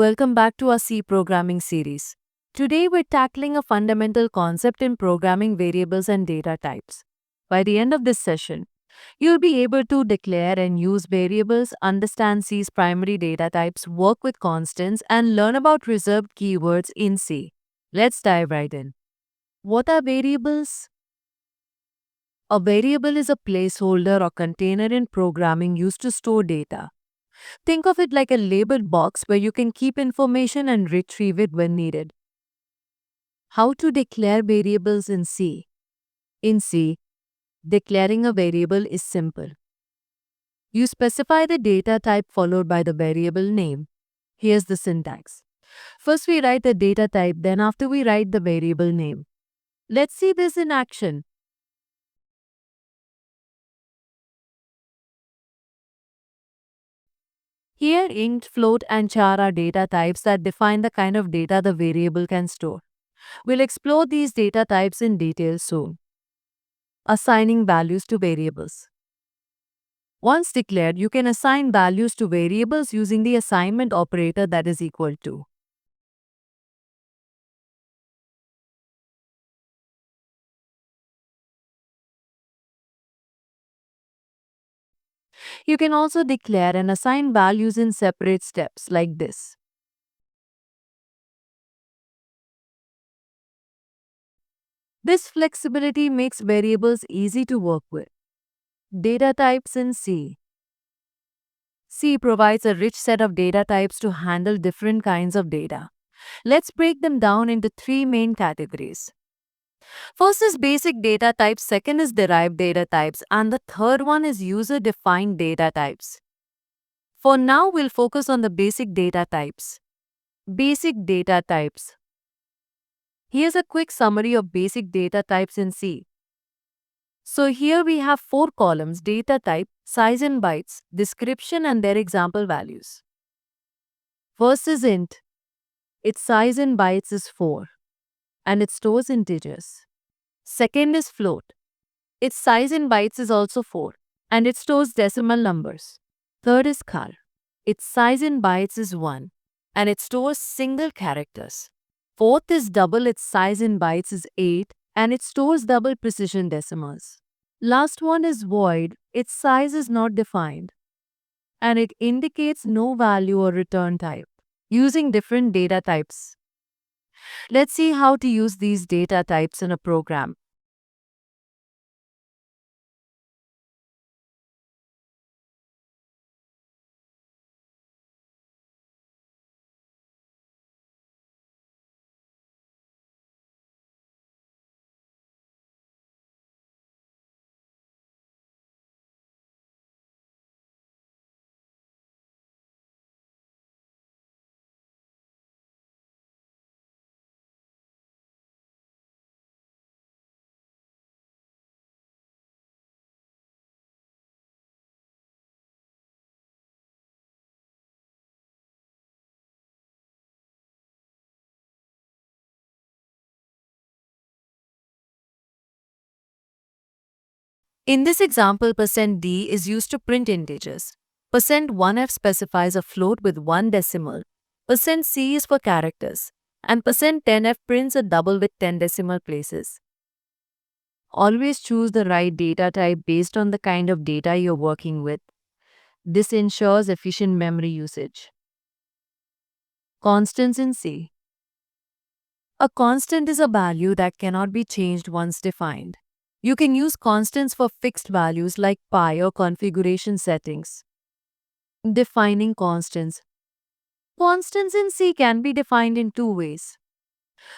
Welcome back to our C programming series. Today we're tackling a fundamental concept in programming variables and data types. By the end of this session, you'll be able to declare and use variables, understand C's primary data types, work with constants, and learn about reserved keywords in C. Let's dive right in. What are variables? A variable is a placeholder or container in programming used to store data. Think of it like a labeled box where you can keep information and retrieve it when needed. How to declare variables in C? In C, declaring a variable is simple. You specify the data type followed by the variable name. Here's the syntax. First we write the data type, then after we write the variable name. Let's see this in action. Here, int, float, and char are data types that define the kind of data the variable can store. We'll explore these data types in detail soon. Assigning values to variables. Once declared, you can assign values to variables using the assignment operator that is equal to. You can also declare and assign values in separate steps like this. This flexibility makes variables easy to work with. Data types in C. C provides a rich set of data types to handle different kinds of data. Let's break them down into three main categories. First is basic data types, second is derived data types, and the third one is user-defined data types. For now, we'll focus on the basic data types. Basic data types. Here's a quick summary of basic data types in C. So here we have 4 columns: data type, size in bytes, description, and their example values. First is int. Its size in bytes is 4, and it stores integers. Second is float. Its size in bytes is also 4, and it stores decimal numbers. Third is char. Its size in bytes is 1, and it stores single characters. Fourth is double. Its size in bytes is 8, and it stores double precision decimals. Last one is void. Its size is not defined, and it indicates no value or return type. Using different data types. Let's see how to use these data types in a program. In this example, %d is used to print integers. %1f specifies a float with 1 decimal. %c is for characters. And %10f prints a double with 10 decimal places. Always choose the right data type based on the kind of data you're working with. This ensures efficient memory usage. Constants in C. A constant is a value that cannot be changed once defined. You can use constants for fixed values like pi or configuration settings. Defining constants. Constants in C can be defined in two ways.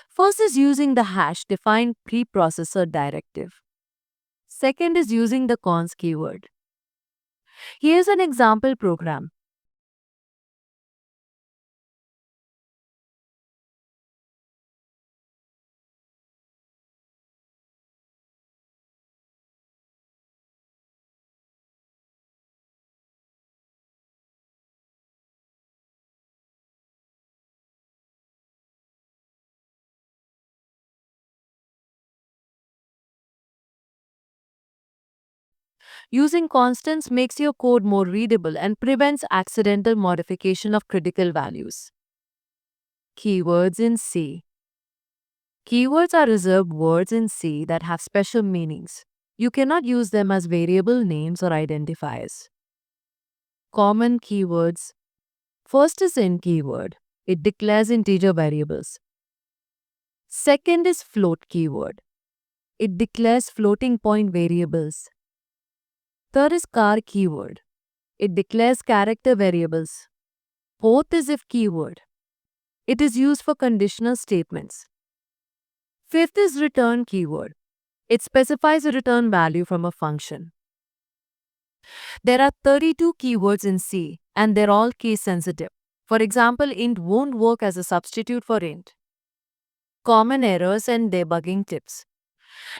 First is using the hash defined preprocessor directive. Second is using the const keyword. Here's an example program. Using constants makes your code more readable and prevents accidental modification of critical values. Keywords in C. Keywords are reserved words in C that have special meanings. You cannot use them as variable names or identifiers. Common keywords. First is int keyword. It declares integer variables. Second is float keyword. It declares floating point variables. Third is char keyword. It declares character variables. Fourth is if keyword. It is used for conditional statements. Fifth is return keyword. It specifies a return value from a function. There are 32 keywords in C, and they're all case sensitive. For example, int won't work as a substitute for int. Common errors and debugging tips.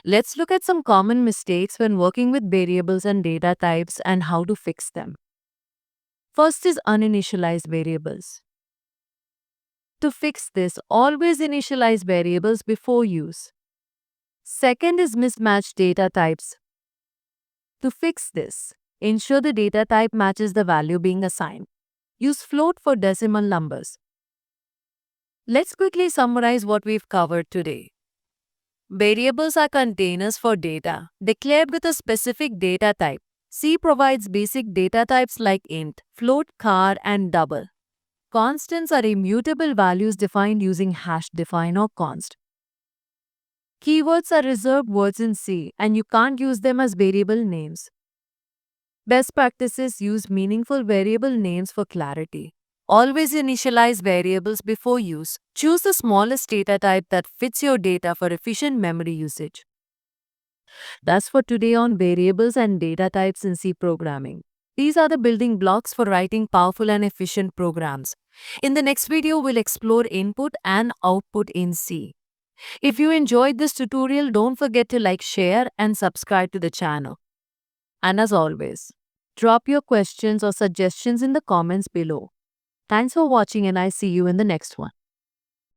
Let's look at some common mistakes when working with variables and data types and how to fix them. First is uninitialized variables. To fix this, always initialize variables before use. Second is mismatched data types. To fix this, ensure the data type matches the value being assigned. Use float for decimal numbers. Let's quickly summarize what we've covered today. Variables are containers for data, declared with a specific data type. C provides basic data types like int, float, char, and double. Constants are immutable values defined using hash define or const. Keywords are reserved words in C, and you can't use them as variable names. Best practices: use meaningful variable names for clarity. Always initialize variables before use. Choose the smallest data type that fits your data for efficient memory usage. That's for today on variables and data types in C programming. These are the building blocks for writing powerful and efficient programs. In the next video, we'll explore input and output in C. If you enjoyed this tutorial, don't forget to like, share, and subscribe to the channel. And as always, drop your questions or suggestions in the comments below. Thanks for watching, and I see you in the next one.